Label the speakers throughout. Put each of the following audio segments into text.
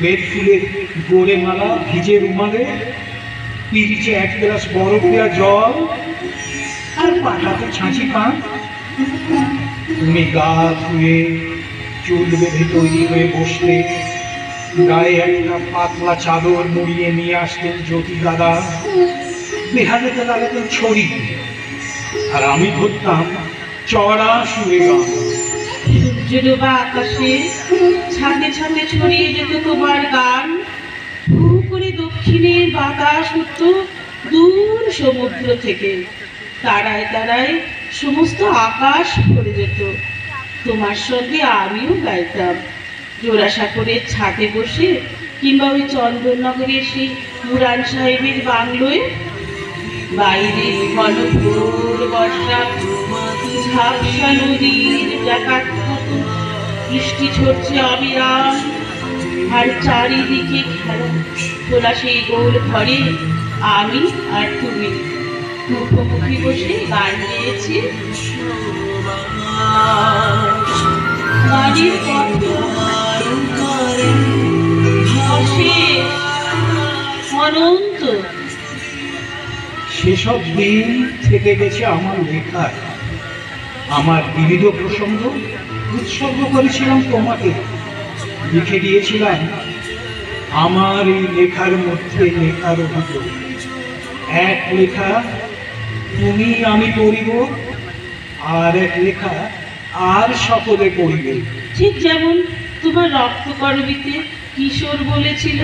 Speaker 1: Bed ফুলের গোড়ে মালা ভিজে রুমালে, পিরিচে এক গ্লাস বরফ দেওয়া জল, আর পাটাতে ছাঁচি পান। তুমি গা ধুয়ে চুল বেঁধে তৈরি হয়ে বসলে, গায়ে একটা পাতলা চাদর মুড়িয়ে নিয়ে আসতেন জ্যোতি দাদা, বেহালেতে লাগাতেন ছড়ি, আর আমি ধরতাম চড়া সুরে গান।
Speaker 2: সূর্যডোবা আকাশে ছাদে ছাদে ছড়িয়ে যেত তোমার গান, হু করে দক্ষিণের বাতাস উঠত দূর সমুদ্র থেকে, তারায় তারায় সমস্ত আকাশ ভরে যেত। তোমার সঙ্গে আমিও গাইতাম জোড়াসাঁকোরের ছাদে বসে, কিংবা ওই চন্দননগরের সেই মুরান সাহেবের বাংলোয়। বাইরে ঘনঘোর বর্ষা, ঝাপসা নদীর ডাকাত মতো বৃষ্টি ঝরছে অবিরাম, আর চারিদিকে খেলা তোলা সেই গোল ঘরে আমি আর তুমি মুখোমুখি বসে গান গেয়েছি। গানের অনন্ত।
Speaker 1: সেসব দিন থেকে গেছে আমার লেখায়। আমার বিবিধ প্রসঙ্গ উৎসর্গ করেছিলাম তোমাকে, লিখে দিয়েছিলাম আমার এই লেখার মধ্যে লেখার অভিযোগ। এক লেখা তুমি আমি পড়িব, আর এক লেখা আর সকলে পড়িবে।
Speaker 2: ঠিক যেমন তোমার রক্তকরবীতে কিশোর বলেছিল,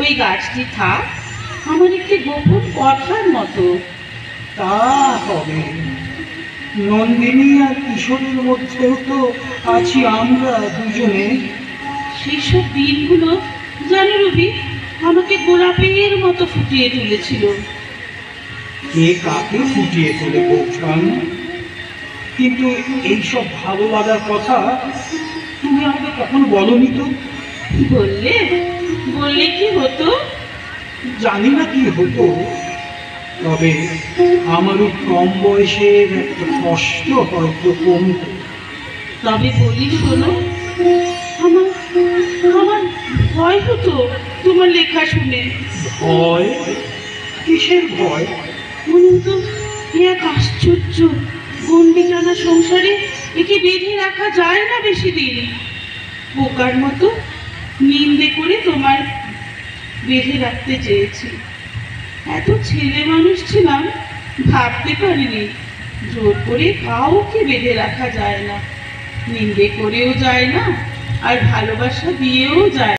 Speaker 2: ওই গাছটি থাক আমার একটি গোপন কথার মতো।
Speaker 1: তা হবে, নন্দিনী আর কিশোরের মধ্যেও তো আছি আমরা দুজনে।
Speaker 2: সেসব দিনগুলো জানো রবি, আমাকে গোলাপের মতো ফুটিয়ে তুলেছিল।
Speaker 1: কে কাকে ফুটিয়ে তোলে বৌঠান, কিন্তু এইসব ভালো লাগার কথা তুমি আমাকে কখনো বলনি তো।
Speaker 2: বললে বললে কি হতো?
Speaker 1: জানি না কি হতো, তবে আমারও কম বয়সের একটা কষ্ট হয়তো কমত।
Speaker 2: তবে বলি শোনো, আমার আমার ভয় হতো তোমার লেখা শুনে।
Speaker 1: ভয়? কিসের ভয়?
Speaker 2: মনে হতো এ এক আশ্চর্য গণ্ডি টানা সংসারে একে বেঁধে রাখা যায় না বেশি দিন। পোকার মতো নিন্দে করে তোমার বেঁধে রাখতে চেয়েছি। এত ছেলে মানুষ ছিলাম, ভাবতে পারিনি জোর করে কাউকে বেঁধে রাখা যায় না, নিন্দে করেও যায় না, আর ভালোবাসা দিয়েও যায়।